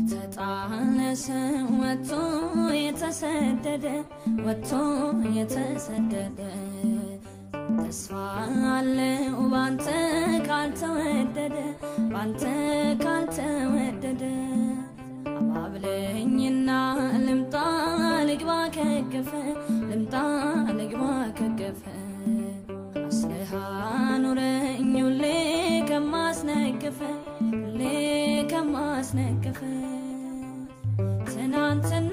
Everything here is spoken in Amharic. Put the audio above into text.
የተጣለሰ ወጥቶ የተሰደደ ወጥቶ የተሰደደ ተስፋ አለው ባንተ ካልተወደደ ባንተ ካልተወደደ አባብለኝና ልምጣ ልግባ ከገፈ ልምጣ ልግባ ከገፈ አስለሃ ኑረኝ ሁሌ ከማስነገፈ ሁሌ ከማስነገፈ ትናንትና